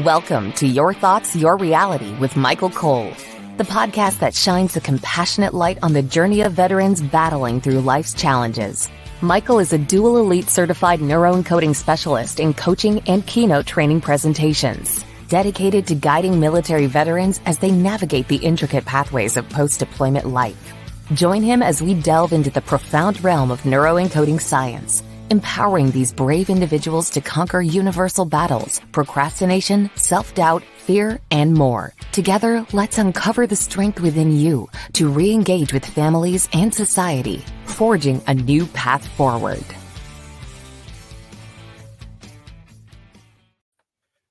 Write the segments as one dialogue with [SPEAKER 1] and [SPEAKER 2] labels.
[SPEAKER 1] Welcome to Your Thoughts, Your Reality with Michael Cole, the podcast that shines a compassionate light on the journey of veterans battling through life's challenges. Michael is a dual elite certified neuroencoding specialist in coaching and keynote training presentations, dedicated to guiding military veterans as they navigate the intricate pathways of post-deployment life. Join him as we delve into the profound realm of neuroencoding science, empowering these brave individuals to conquer universal battles, procrastination, self-doubt, fear, and more. Together, let's uncover the strength within you to re-engage with families and society, forging a new path forward.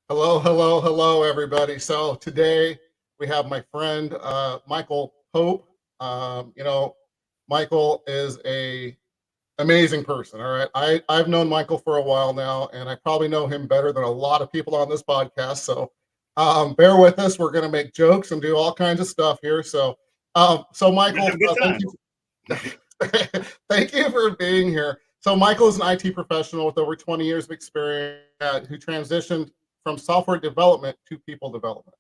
[SPEAKER 2] Hello, everybody. So today we have my friend, Michael Pope. Michael is a amazing person. All right. I've known Michael for a while now, and I probably know him better than a lot of people on this podcast. So bear with us. We're going to make jokes and do all kinds of stuff here. So Michael, thank you for being here. So Michael is an IT professional with over 20 years of experience who transitioned from software development to people development.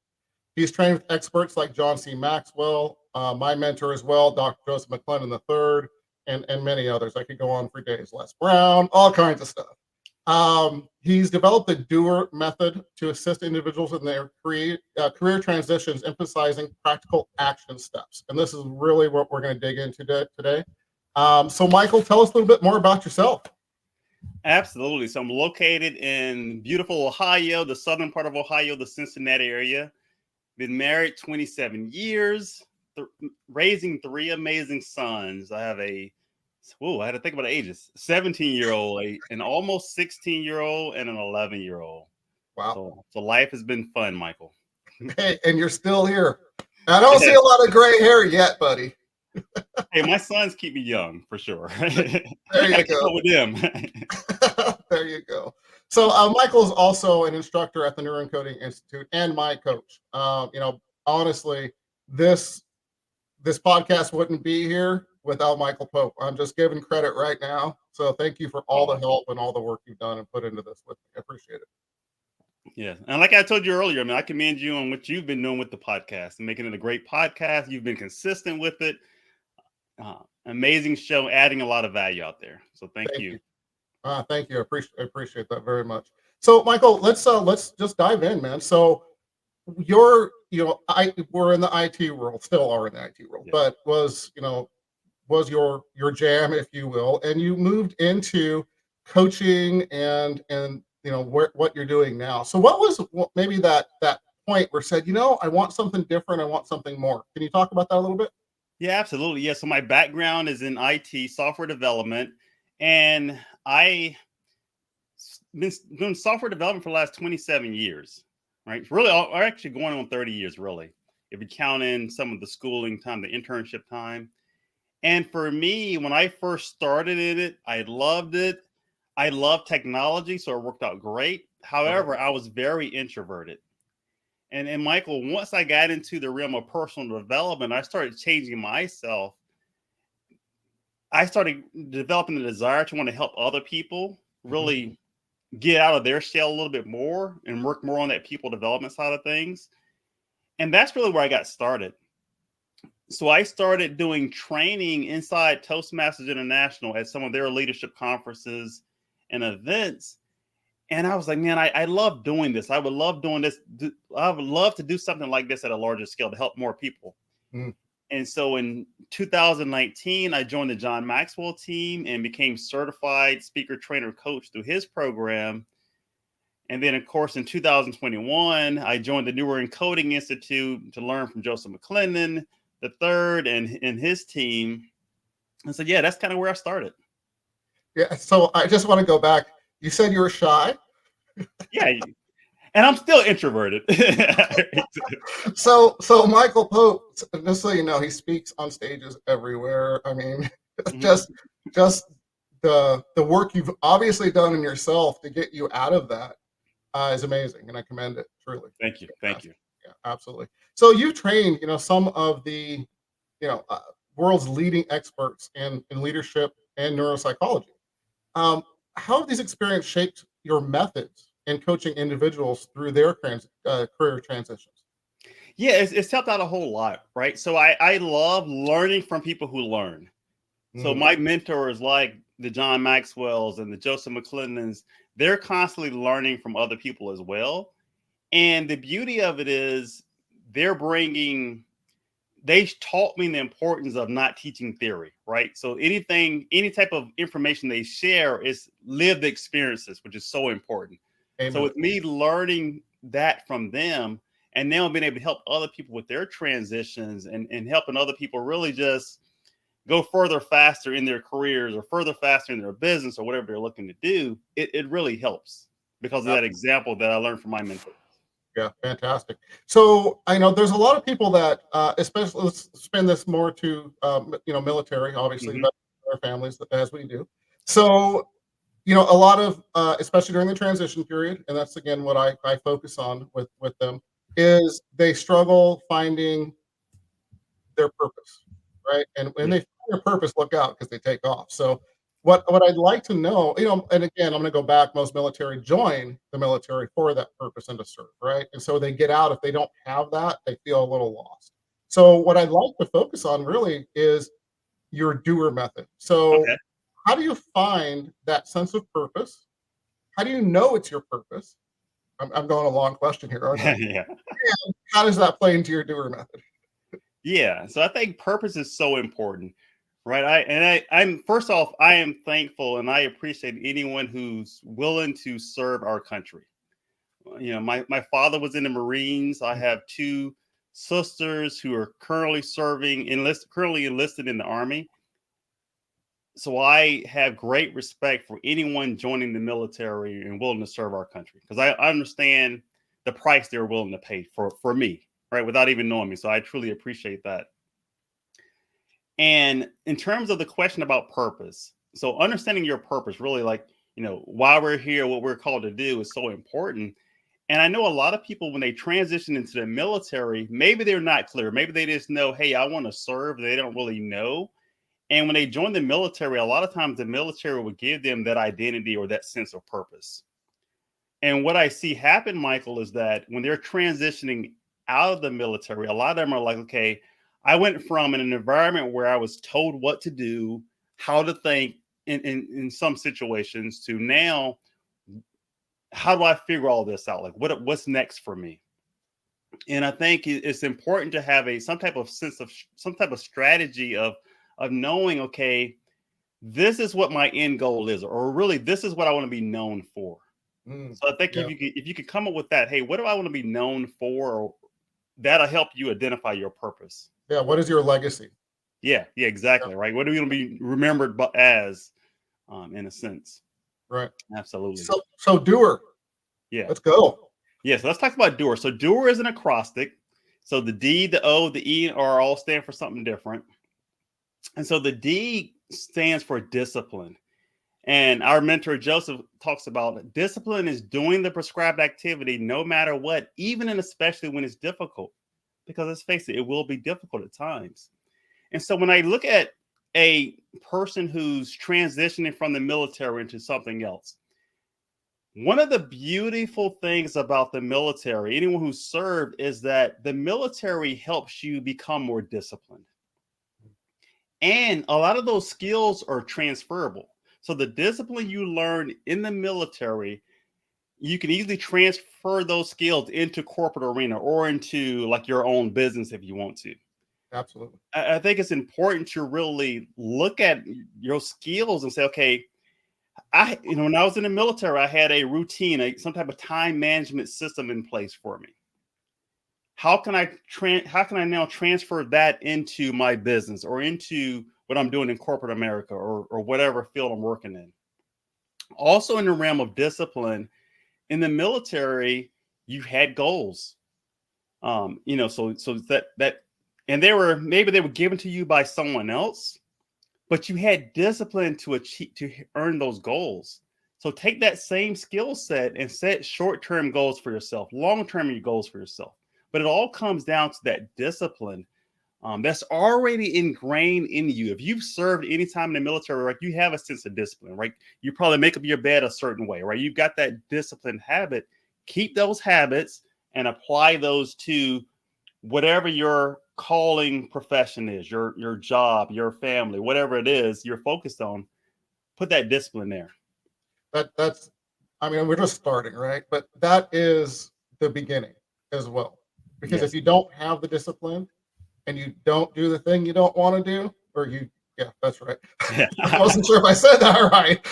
[SPEAKER 2] He's trained with experts like John C. Maxwell, my mentor as well, Dr. Joseph McClendon III, and many others. I could go on for days. Les Brown, all kinds of stuff. He's developed the Doer method to assist individuals in their career transitions, emphasizing practical action steps. And this is really what we're going to dig into today. So Michael, tell us a little bit more about yourself.
[SPEAKER 3] Absolutely. So I'm located in beautiful Ohio, the southern part of Ohio, the Cincinnati area. Been married 27 years, raising three amazing sons. I have I had to think about the ages, 17-year-old, an almost 16-year-old, and an 11-year-old.
[SPEAKER 2] Wow.
[SPEAKER 3] So life has been fun, Michael.
[SPEAKER 2] Hey, and you're still here. I don't see a lot of gray hair yet, buddy.
[SPEAKER 3] Hey, my sons keep me young for sure.
[SPEAKER 2] There you go.
[SPEAKER 3] With them.
[SPEAKER 2] There you go. So Michael's also an instructor at the Neuroencoding Institute and my coach. Honestly, this podcast wouldn't be here without Michael Pope. I'm just giving credit right now. So thank you for all the help and all the work you've done and put into this with me. I appreciate it.
[SPEAKER 3] Yeah. And like I told you earlier, I commend you on what you've been doing with the podcast and making it a great podcast. You've been consistent with it. Amazing show, adding a lot of value out there. So thank you.
[SPEAKER 2] Thank you. I appreciate that very much. So Michael, let's just dive in, man. So we're in the IT world, still are in the IT world, yeah. But was your jam, if you will, and you moved into coaching and what you're doing now. So what was maybe that point where you said, I want something different, I want something more. Can you talk about that a little bit?
[SPEAKER 3] Yeah, absolutely. Yeah. So my background is in IT, software development, and I've been doing software development for the last 27 years, right? Really, actually going on 30 years, really, if you count in some of the schooling time, the internship time. And for me, when I first started in it, I loved it. I love technology, so it worked out great. However, I was very introverted. And Michael, once I got into the realm of personal development, I started changing myself. I started developing the desire to want to help other people really get out of their shell a little bit more and work more on that people development side of things. And that's really where I got started. So I started doing training inside Toastmasters International at some of their leadership conferences and events. And I was like, man, I love doing this. I would love doing this. I would love to do something like this at a larger scale to help more people. And so in 2019, I joined the John Maxwell team and became certified speaker, trainer, coach through his program. And then, of course, in 2021, I joined the Neuroencoding Institute to learn from Joseph McClendon III and his team. And so, yeah, that's kind of where I started.
[SPEAKER 2] Yeah. So I just want to go back. You said you were shy.
[SPEAKER 3] Yeah. And I'm still introverted.
[SPEAKER 2] So Michael Pope, just so you know, he speaks on stages everywhere. I mean, just the work you've obviously done in yourself to get you out of that is amazing, and I commend it truly.
[SPEAKER 3] Thank you.
[SPEAKER 2] Yeah, absolutely. So you trained, some of the, world's leading experts in leadership and neuropsychology. How have these experiences shaped your methods in coaching individuals through their career transitions?
[SPEAKER 3] Yeah, it's helped out a whole lot, right? So I love learning from people who learn. So
[SPEAKER 2] Mm,
[SPEAKER 3] my mentors, like the John Maxwells and the Joseph McClendons, they're constantly learning from other people as well. And the beauty of it is they're bringing, they taught me the importance of not teaching theory, right? So any type of information they share is lived experiences, which is so important. So
[SPEAKER 2] amen.
[SPEAKER 3] with me learning that from them, and now being able to help other people with their transitions, and helping other people really just go further faster in their careers or further faster in their business or whatever they're looking to do, it really helps because of that example that I learned from my mentor.
[SPEAKER 2] Yeah, fantastic. So I know there's a lot of people that, especially, let's spin this more to, military, obviously,
[SPEAKER 3] Hmm.
[SPEAKER 2] but our families as we do. So, a lot of, especially during the transition period, and that's again what I focus on with them, is they struggle finding their purpose, right? And when
[SPEAKER 3] Yeah.
[SPEAKER 2] they find their purpose, look out because they take off. So what I'd like to know, and again, I'm going to go back. Most military join the military for that purpose and to serve, right? And so they get out. If they don't have that, they feel a little lost. So what I'd like to focus on really is your doer method. So
[SPEAKER 3] Okay.
[SPEAKER 2] how do you find that sense of purpose? How do you know it's your purpose? I'm going a long question here, aren't I?
[SPEAKER 3] Yeah.
[SPEAKER 2] How does that play into your doer method?
[SPEAKER 3] Yeah. So I think purpose is so important, right? I'm first off, I am thankful and I appreciate anyone who's willing to serve our country. My father was in the Marines. I have two sisters who are currently enlisted in the Army. So I have great respect for anyone joining the military and willing to serve our country because I understand the price they're willing to pay for me, right? Without even knowing me. So I truly appreciate that. And in terms of the question about purpose, so understanding your purpose, really, like, why we're here, what we're called to do is so important. And I know a lot of people, when they transition into the military, maybe they're not clear. Maybe they just know, hey, I want to serve. They don't really know. And when they join the military, a lot of times the military will give them that identity or that sense of purpose. And what I see happen, Michael, is that when they're transitioning out of the military, a lot of them are like, okay, I went from an environment where I was told what to do, how to think in some situations, to now, how do I figure all this out? Like, what's next for me? And I think it's important to have some type of strategy of knowing, okay, this is what my end goal is, or really this is what I want to be known for.
[SPEAKER 2] Mm,
[SPEAKER 3] So I think
[SPEAKER 2] yeah,
[SPEAKER 3] if you could come up with that, hey, what do I want to be known for? Or that'll help you identify your purpose.
[SPEAKER 2] yeah. What is your legacy?
[SPEAKER 3] Yeah,
[SPEAKER 2] Yeah,
[SPEAKER 3] exactly. Right. What are we going to be remembered as, in a sense?
[SPEAKER 2] right.
[SPEAKER 3] Absolutely.
[SPEAKER 2] So doer.
[SPEAKER 3] Yeah.
[SPEAKER 2] Let's go.
[SPEAKER 3] Yeah. So let's talk about doer. So doer is an acrostic. So the D, the O, the E are all stand for something different. And so the D stands for discipline. And our mentor Joseph talks about discipline is doing the prescribed activity no matter what, even and especially when it's difficult. Because let's face it, it will be difficult at times. And so when I look at a person who's transitioning from the military into something else, one of the beautiful things about the military, anyone who served, is that the military helps you become more disciplined. And a lot of those skills are transferable. So the discipline you learn in the military, you can easily transfer those skills into corporate arena or into like your own business if you want to.
[SPEAKER 2] Absolutely.
[SPEAKER 3] I think it's important to really look at your skills and say, okay, when I was in the military, I had a routine, some type of time management system in place for me. How can I now transfer that into my business or into what I'm doing in corporate America or whatever field I'm working in? Also, in the realm of discipline, in the military, you had goals. So that and they were given to you by someone else, but you had discipline to achieve to earn those goals. So take that same skill set and set short-term goals for yourself, long-term goals for yourself. But it all comes down to that discipline. that's already ingrained in you. If you've served any time in the military, right, you have a sense of discipline, right? You probably make up your bed a certain way, right? You've got that disciplined habit. Keep those habits and apply those to whatever your calling profession is, your job, your family, whatever it is you're focused on. Put that discipline there.
[SPEAKER 2] That's, I mean, we're just starting, right? But that is the beginning as well. Because
[SPEAKER 3] Yes.
[SPEAKER 2] if you don't have the discipline and you don't do the thing you don't want to do, or you, yeah, that's right.
[SPEAKER 3] Yeah.
[SPEAKER 2] I wasn't sure if I said that right.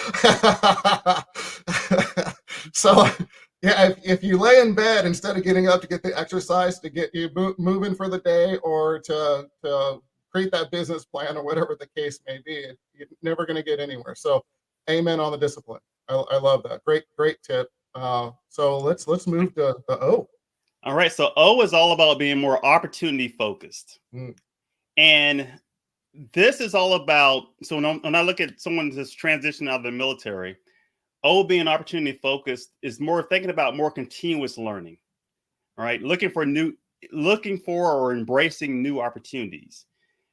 [SPEAKER 2] So, yeah, if you lay in bed instead of getting up to get the exercise to get you moving for the day, or to create that business plan, or whatever the case may be, you're never going to get anywhere. So, amen on the discipline. I love that. Great tip. So let's move to the O.
[SPEAKER 3] All right. So O is all about being more opportunity focused.
[SPEAKER 2] Mm.
[SPEAKER 3] And this is all about, so when I look at someone that's transitioned out of the military, O being opportunity focused is more thinking about more continuous learning. All right. Looking for or embracing new opportunities.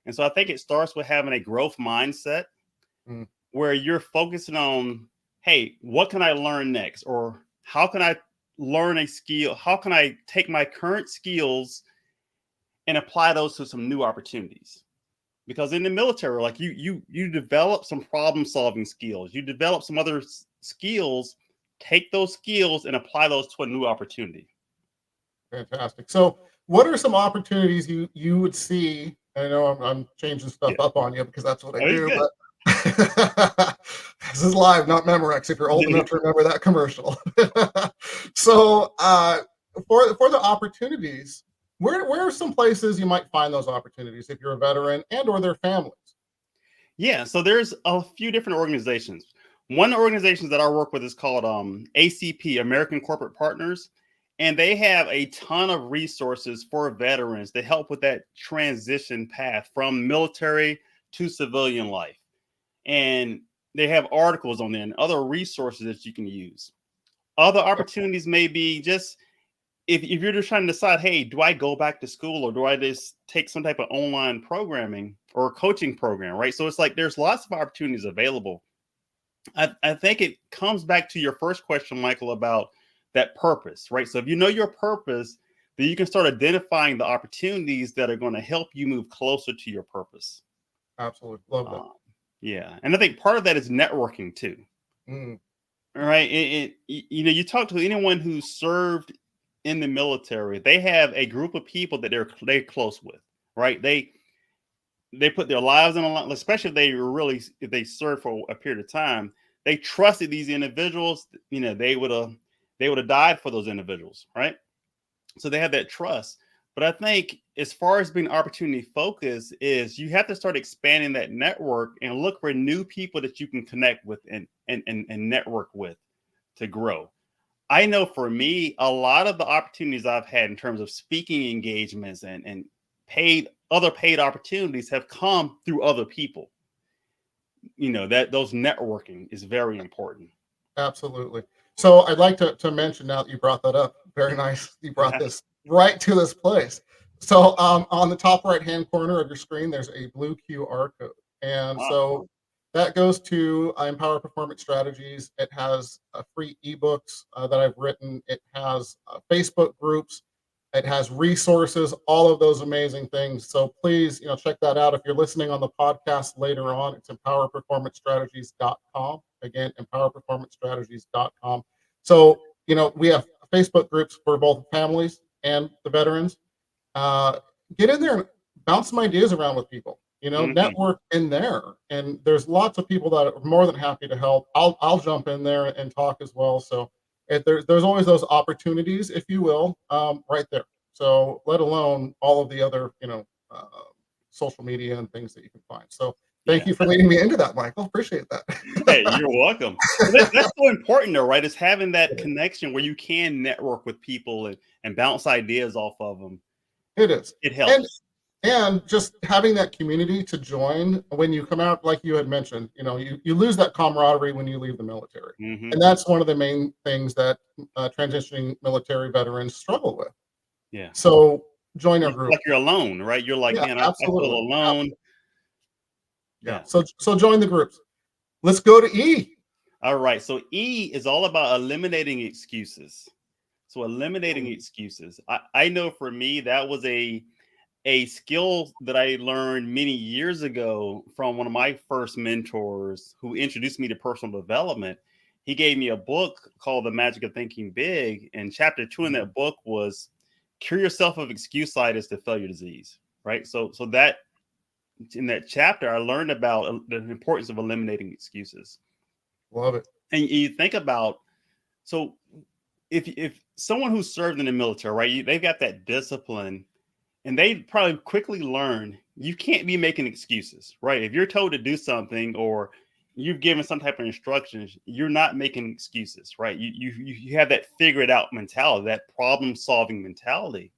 [SPEAKER 3] And so I think it starts with having a growth mindset where you're focusing on, hey, what can I learn next? Or how can I learn a skill? How can I take my current skills and apply those to some new opportunities? Because in the military, like you develop some problem solving skills, you develop some other skills, take those skills and apply those to a new opportunity.
[SPEAKER 2] Fantastic. So what are some opportunities you would see? I know I'm changing stuff up on you because that's what I do, but this is live, not Memorex, if you're old enough to remember that commercial. So for the opportunities, where are some places you might find those opportunities if you're a veteran and or their families?
[SPEAKER 3] Yeah, so there's a few different organizations. One of the organizations that I work with is called ACP, American Corporate Partners. And they have a ton of resources for veterans to help with that transition path from military to civilian life. And they have articles on there and other resources that you can use. Other opportunities may be just if you're just trying to decide, hey, do I go back to school or do I just take some type of online programming or coaching program, right? So it's like there's lots of opportunities available. I think it comes back to your first question, Michael, about that purpose, right? So if you know your purpose, then you can start identifying the opportunities that are going to help you move closer to your purpose.
[SPEAKER 2] Absolutely. Love that.
[SPEAKER 3] Yeah. And I think part of that is networking too. All right. You talk to anyone who served in the military, they have a group of people that they're close with, right? They put their lives on the line, especially if they served for a period of time. They trusted these individuals. They would have died for those individuals, right? So they have that trust. But I think as far as being opportunity focused is you have to start expanding that network and look for new people that you can connect with and network with to grow. I know for me, a lot of the opportunities I've had in terms of speaking engagements and paid opportunities have come through other people. That those networking is very important.
[SPEAKER 2] Absolutely. So I'd like to mention, now that you brought that up, very nice. You brought this right to this place. So on the top right-hand corner of your screen, there's a blue QR code. And so that goes to Empower Performance Strategies. It has free ebooks that I've written. It has Facebook groups. It has resources, all of those amazing things. So please, check that out. If you're listening on the podcast later on, it's empowerperformancestrategies.com. Again, empowerperformancestrategies.com. So, we have Facebook groups for both families and the veterans. Get in there and bounce some ideas around with people. Network in there. And there's lots of people that are more than happy to help. I'll jump in there and talk as well. So if there's always those opportunities, if you will, right there. So let alone all of the other, social media and things that you can find. So thank you for leading me into that, Michael. Appreciate that.
[SPEAKER 3] Hey, you're welcome. That's so important though, right? Is having that connection where you can network with people and bounce ideas off of them.
[SPEAKER 2] It is.
[SPEAKER 3] It helps.
[SPEAKER 2] And just having that community to join when you come out, like you had mentioned, you lose that camaraderie when you leave the military. And that's one of the main things that transitioning military veterans struggle with.
[SPEAKER 3] Yeah.
[SPEAKER 2] So join our
[SPEAKER 3] It's
[SPEAKER 2] group.
[SPEAKER 3] like you're alone, right? You're like,
[SPEAKER 2] Yeah,
[SPEAKER 3] man, I feel
[SPEAKER 2] absolutely.
[SPEAKER 3] alone.
[SPEAKER 2] Yeah. So join the groups. Let's go to E.
[SPEAKER 3] All right. So E is all about eliminating excuses. So eliminating excuses. I know for me, that was a skill that I learned many years ago from one of my first mentors who introduced me to personal development. He gave me a book called The Magic of Thinking Big. And chapter 2 in that book was cure yourself of excuse-itis to failure disease. Right. So that in that chapter, I learned about the importance of eliminating excuses.
[SPEAKER 2] Love it.
[SPEAKER 3] And you think about, so if someone who served in the military, right, they've got that discipline. And they probably quickly learn you can't be making excuses, right? If you're told to do something or you've given some type of instructions, you're not making excuses, right? You have that figure it out mentality, that problem solving mentality.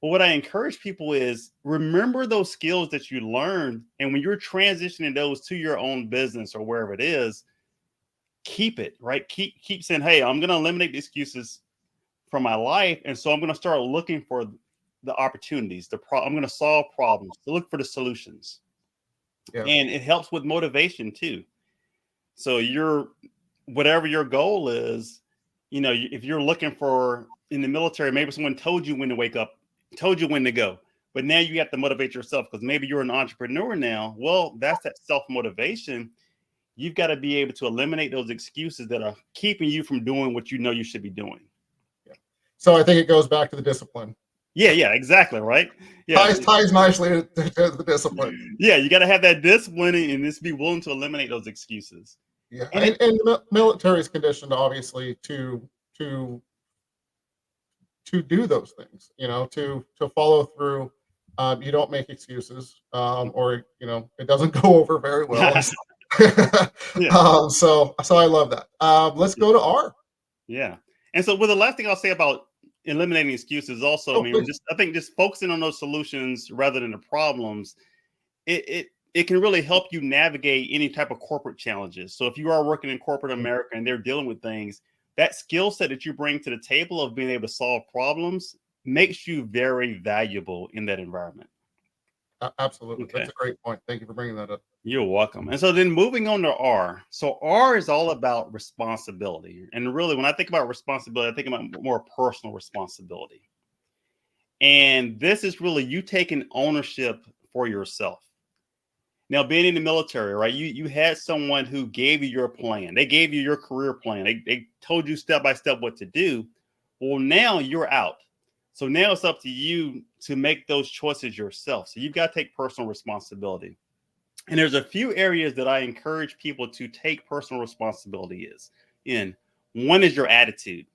[SPEAKER 3] But what I encourage people is remember those skills that you learned, and when you're transitioning those to your own business or wherever it is, keep it, right? Keep saying, hey, I'm going to eliminate the excuses from my life, and so I'm going to start looking for the opportunities, I'm going to solve problems, to look for the solutions.
[SPEAKER 2] Yeah.
[SPEAKER 3] And it helps with motivation too. So whatever your goal is, if you're looking for in the military, maybe someone told you when to wake up, told you when to go, but now you have to motivate yourself because maybe you're an entrepreneur now. Well, that's that self-motivation. You've got to be able to eliminate those excuses that are keeping you from doing what you know you should be doing.
[SPEAKER 2] Yeah. So I think it goes back to the discipline.
[SPEAKER 3] Yeah, exactly, right? Yeah.
[SPEAKER 2] Ties nicely to the discipline.
[SPEAKER 3] Yeah, you got to have that discipline and just be willing to eliminate those excuses.
[SPEAKER 2] Yeah, and the military is conditioned, obviously, to do those things. To follow through. You don't make excuses, or it doesn't go over very well.
[SPEAKER 3] Yeah.
[SPEAKER 2] So I love that. Let's go to R.
[SPEAKER 3] Yeah. And so, the last thing I'll say about eliminating excuses, also, I think just focusing on those solutions rather than the problems, it can really help you navigate any type of corporate challenges. So if you are working in corporate America and they're dealing with things, that skill set that you bring to the table of being able to solve problems makes you very valuable in that environment.
[SPEAKER 2] Absolutely.
[SPEAKER 3] Okay.
[SPEAKER 2] That's a great point. Thank you for bringing that up.
[SPEAKER 3] You're welcome. And so then moving on to R. So R is all about responsibility. And really, when I think about responsibility, I think about more personal responsibility. And this is really you taking ownership for yourself. Now, being in the military, right? You had someone who gave you your plan. They gave you your career plan. They told you step by step what to do. Well, now you're out. So now it's up to you to make those choices yourself. So you've got to take personal responsibility. And there's a few areas that I encourage people to take personal responsibility in. One is your attitude,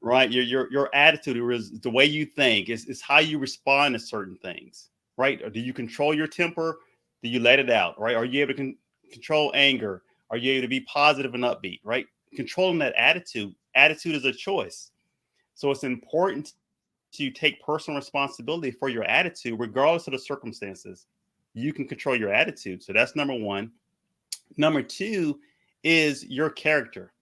[SPEAKER 3] right? Your attitude is the way you think, is how you respond to certain things, right? Or do you control your temper? Do you let it out, right? Are you able to control anger? Are you able to be positive and upbeat, right? Controlling that attitude. Attitude is a choice. So it's important to take personal responsibility for your attitude, regardless of the circumstances. You can control your attitude. So that's number one. Number two is your character.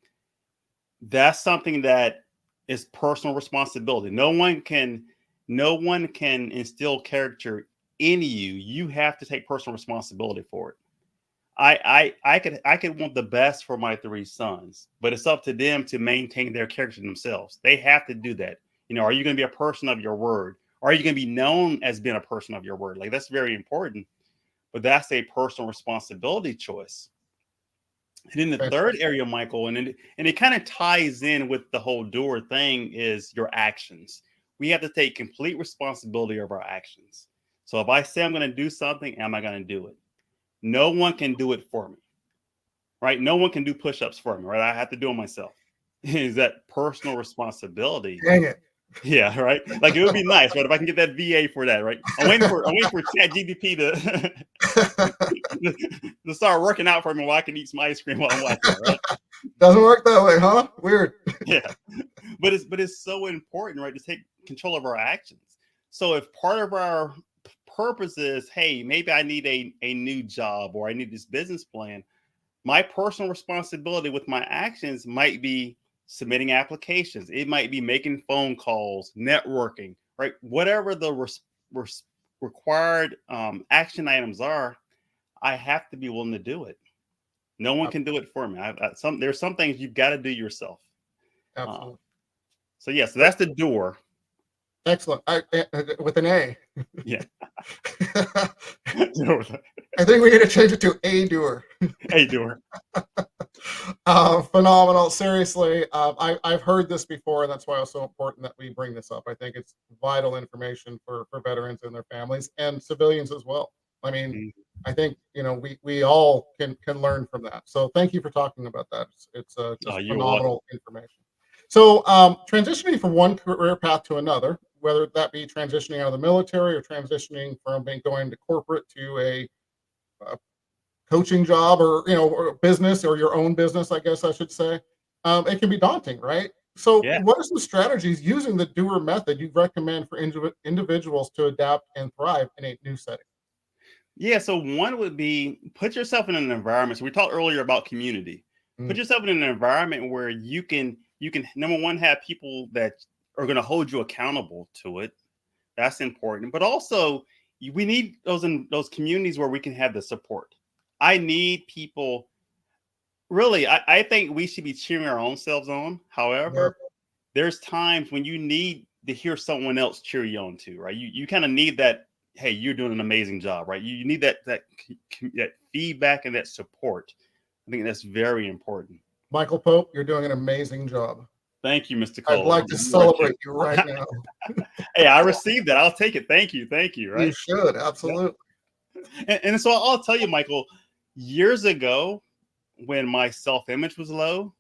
[SPEAKER 3] That's something that is personal responsibility. No one can instill character in you. You have to take personal responsibility for it. I could want the best for my three sons, but it's up to them to maintain their character themselves. They have to do that. Are you going to be a person of your word? Are you going to be known as being a person of your word? Like, that's very important. But that's a personal responsibility choice. And then the third area, Michael, and it kind of ties in with the whole doer thing, is your actions. We have to take complete responsibility of our actions. So if I say I'm going to do something, am I going to do it? No one can do it for me, right? No one can do push-ups for me, right? I have to do it myself. Is that personal responsibilty?
[SPEAKER 2] Dang it.
[SPEAKER 3] Yeah, right. Like, it would be nice, right? If I can get that VA for that, right? I'm waiting for ChatGPT to start working out for me while I can eat some ice cream while I'm watching it, right?
[SPEAKER 2] Doesn't work that way, huh? Weird.
[SPEAKER 3] Yeah, but it's so important, right, to take control of our actions. So if part of our purpose is, hey, maybe I need a new job, or I need this business plan, my personal responsibility with my actions might be submitting applications. It might be making phone calls, networking, right? Whatever the required action items are, I have to be willing to do it. No one can do it for me. There's some things you've got to do yourself.
[SPEAKER 2] Absolutely.
[SPEAKER 3] So yeah, so that's the doer.
[SPEAKER 2] Excellent. With an A.
[SPEAKER 3] Yeah.
[SPEAKER 2] I think we need to change it to a doer.
[SPEAKER 3] Hey, doer.
[SPEAKER 2] Phenomenal. Seriously, I've heard this before, and that's why it's so important that we bring this up. I think it's vital information for veterans and their families and civilians as well. I mean, I think we all can learn from that. So thank you for talking about that. It's just phenomenal information. So transitioning from one career path to another, whether that be transitioning out of the military or transitioning from going to corporate to a coaching job or business or your own business, I guess I should say, it can be daunting, right? So what are some strategies using the doer method you recommend for individuals to adapt and thrive in a new setting?
[SPEAKER 3] Yeah, so one would be put yourself in an environment. So we talked earlier about community. Put yourself in an environment where you can number one, have people that are going to hold you accountable to it. That's important. But also we need those communities where we can have the support. I need people. Really, I think we should be cheering our own selves on. However, there's times when you need to hear someone else cheer you on too, right? You kind of need that. Hey, you're doing an amazing job, right? You need that feedback and that support. I think that's very important.
[SPEAKER 2] Michael Pope, you're doing an amazing job.
[SPEAKER 3] Thank you, Mr. Cole.
[SPEAKER 2] I'd like to celebrate you right now.
[SPEAKER 3] Hey, I received that. I'll take it. Thank you. Right?
[SPEAKER 2] You should, absolutely.
[SPEAKER 3] And so I'll tell you, Michael, years ago, when my self-image was low,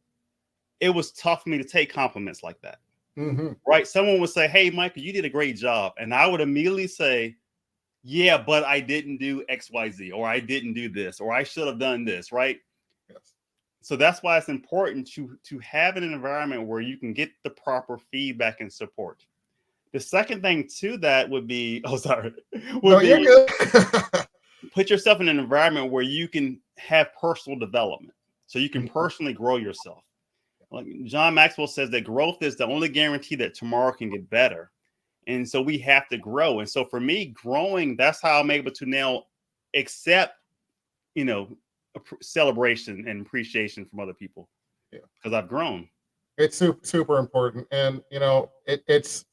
[SPEAKER 3] it was tough for me to take compliments like that. Right? Someone would say, hey, Michael, you did a great job. And I would immediately say, yeah, but I didn't do XYZ, or I didn't do this, or I should have done this, right?
[SPEAKER 2] Yes.
[SPEAKER 3] So that's why it's important to have an environment where you can get the proper feedback and support. The second thing to that would be,
[SPEAKER 2] You're good.
[SPEAKER 3] Put yourself in an environment where you can have personal development, so you can personally grow yourself. Like John Maxwell says, that growth is the only guarantee that tomorrow can get better. And so we have to grow. And so for me, growing, that's how I'm able to now accept, celebration and appreciation from other people. Yeah, because I've grown.
[SPEAKER 2] It's super important. And, it's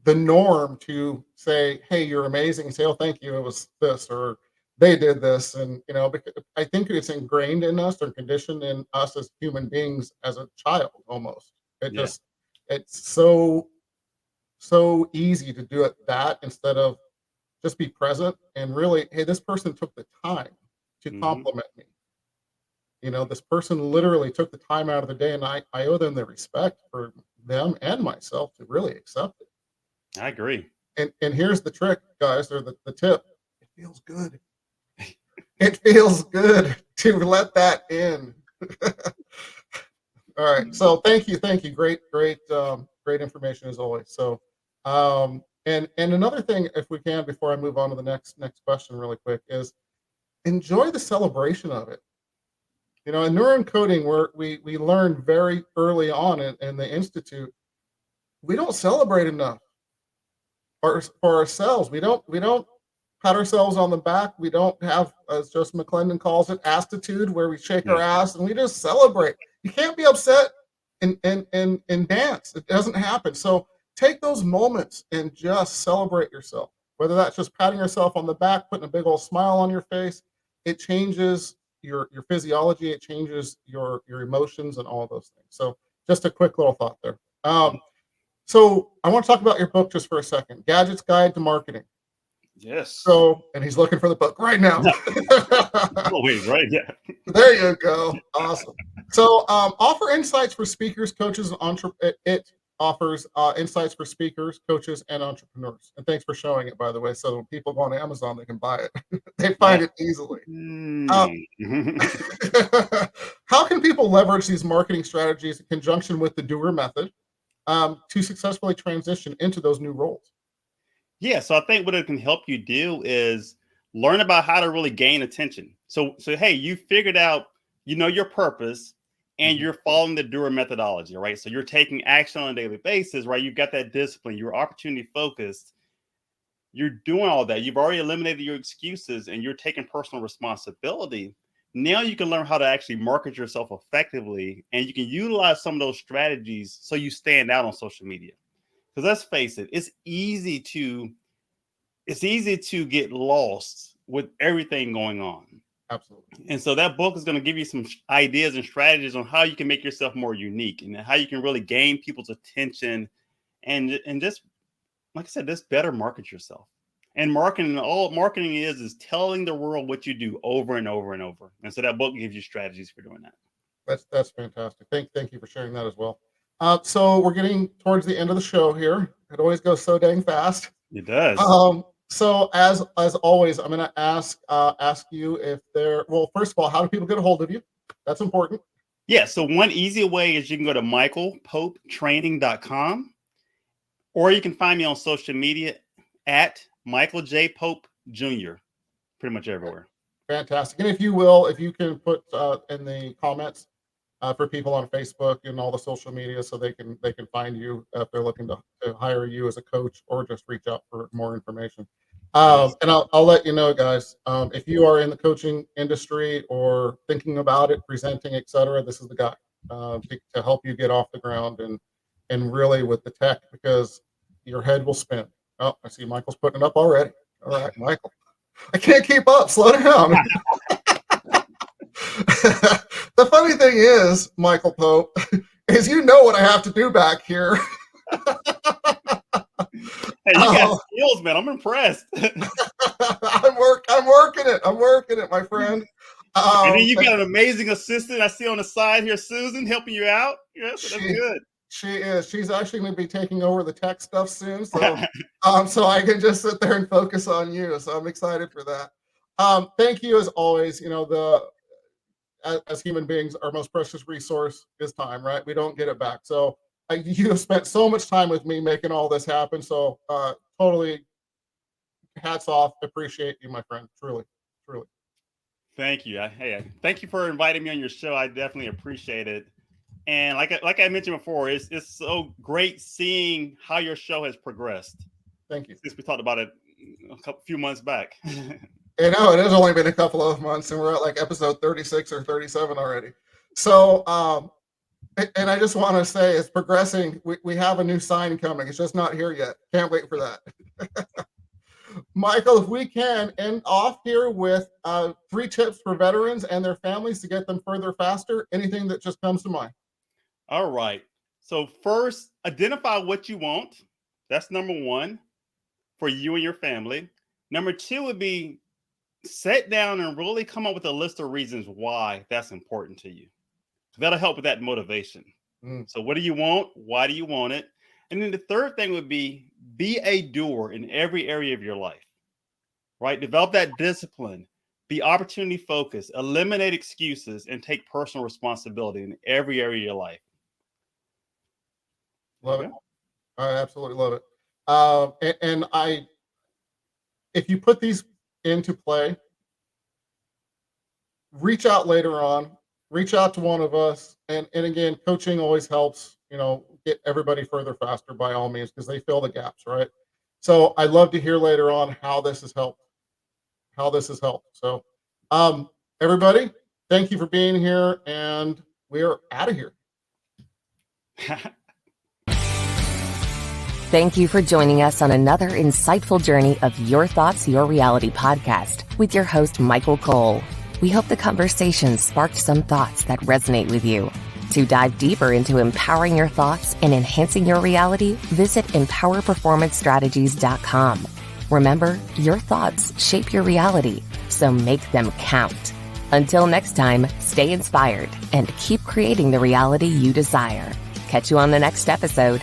[SPEAKER 2] the norm to say, hey, you're amazing. Say, oh, thank you. It was this, or they did this. And, because I think it's ingrained in us or conditioned in us as human beings as a child almost. It's so easy to do it that instead of just be present and really, hey, this person took the time to compliment me. This person literally took the time out of the day, and I owe them the respect for them and myself to really accept it.
[SPEAKER 3] I agree.
[SPEAKER 2] And here's the trick, guys, or the tip. It feels good. It feels good to let that in. All right. So thank you. Great information as always. So and another thing, if we can, before I move on to the next question really quick, is enjoy the celebration of it. In neuroencoding, where we learned very early on in the institute, we don't celebrate enough for ourselves. We don't pat ourselves on the back. We don't have, as Joseph McClendon calls it, attitude, where we shake our ass and we just celebrate. You can't be upset and dance. It doesn't happen. So take those moments and just celebrate yourself. Whether that's just patting yourself on the back, putting a big old smile on your face, it changes your physiology, it changes your emotions and all of those things. So just a quick little thought there. So I want to talk about your book just for a second, Gadget's Guide to Marketing.
[SPEAKER 3] Yes.
[SPEAKER 2] So, and he's looking for the book right now.
[SPEAKER 3] Oh, wait, right? Yeah.
[SPEAKER 2] There you go. Awesome. So offer insights for speakers, coaches, and it offers insights for speakers, coaches, and entrepreneurs. And thanks for showing it, by the way. So when people go on Amazon, they can buy it. They find it easily. How can people leverage these marketing strategies in conjunction with the doer method to successfully transition into those new roles?
[SPEAKER 3] Yeah, so I think what it can help you do is learn about how to really gain attention. So hey, you figured out, your purpose. and you're following the Doer methodology, right? So you're taking action on a daily basis, right? You've got that discipline, you're opportunity focused, you're doing all that. You've already eliminated your excuses and you're taking personal responsibility. Now you can learn how to actually market yourself effectively, and you can utilize some of those strategies so you stand out on social media. Because let's face it, it's easy to get lost with everything going on.
[SPEAKER 2] Absolutely.
[SPEAKER 3] And so that book is going to give you some ideas and strategies on how you can make yourself more unique and how you can really gain people's attention and just, like I said, just better market yourself. And marketing, all marketing is telling the world what you do over and over and over. And so that book gives you strategies for doing that.
[SPEAKER 2] That's fantastic. Thank you for sharing that as well. So we're getting towards the end of the show here. It always goes so dang fast.
[SPEAKER 3] It does.
[SPEAKER 2] So as always, I'm going to ask you if well, first of all, how do people get a hold of you? That's important.
[SPEAKER 3] Yeah. So one easy way is you can go to michaelpopetraining.com, or you can find me on social media at Michael J. Pope Jr. Pretty much everywhere.
[SPEAKER 2] Fantastic. And if you can put in the comments for people on Facebook and all the social media, so they can find you if they're looking to hire you as a coach or just reach out for more information. And I'll let you know, guys, if you are in the coaching industry or thinking about it, presenting, etc., this is the guy to help you get off the ground and really with the tech, because your head will spin. Oh, I see Michael's putting it up already. All right, Michael. I can't keep up. Slow down. The funny thing is, Michael Pope, is you know what I have to do back here.
[SPEAKER 3] Hey, you got skills, man. I'm impressed.
[SPEAKER 2] I'm working it, my friend.
[SPEAKER 3] And then you got an amazing assistant I see on the side here, Susan, helping you out. Yeah, so that's good.
[SPEAKER 2] She is. She's actually going to be taking over the tech stuff soon, so so I can just sit there and focus on you. So I'm excited for that. Thank you as always. You know, as human beings, our most precious resource is time, right? We don't get it back. So you have spent so much time with me making all this happen. So totally, hats off. Appreciate you, my friend. Truly.
[SPEAKER 3] Thank you. Thank you for inviting me on your show. I definitely appreciate it. And like I mentioned before, it's so great seeing how your show has progressed.
[SPEAKER 2] Thank you.
[SPEAKER 3] Since we talked about it a few months back.
[SPEAKER 2] You know, it has only been a couple of months, and we're at like episode 36 or 37 already. So, and I just want to say, it's progressing. We have a new sign coming. It's just not here yet. Can't wait for that. Michael, if we can end off here with 3 tips for veterans and their families to get them further faster. Anything that just comes to mind?
[SPEAKER 3] All right. So first, identify what you want. That's number 1 for you and your family. Number 2 would be sit down and really come up with a list of reasons why that's important to you. That'll help with that motivation. So what do you want? Why do you want it? And then the third thing would be a doer in every area of your life, right? Develop that discipline, be opportunity focused, eliminate excuses, and take personal responsibility in every area of your life.
[SPEAKER 2] Love it. I absolutely love it. And if you put these into play, reach out later on, reach out to one of us. And again, coaching always helps, get everybody further faster by all means, because they fill the gaps, right? So I'd love to hear later on how this has helped. So everybody, thank you for being here, and we are out of here.
[SPEAKER 1] Thank you for joining us on another insightful journey of Your Thoughts, Your Reality podcast with your host, Michael Cole. We hope the conversation sparked some thoughts that resonate with you. To dive deeper into empowering your thoughts and enhancing your reality, visit empowerperformancestrategies.com. Remember, your thoughts shape your reality, so make them count. Until next time, stay inspired and keep creating the reality you desire. Catch you on the next episode.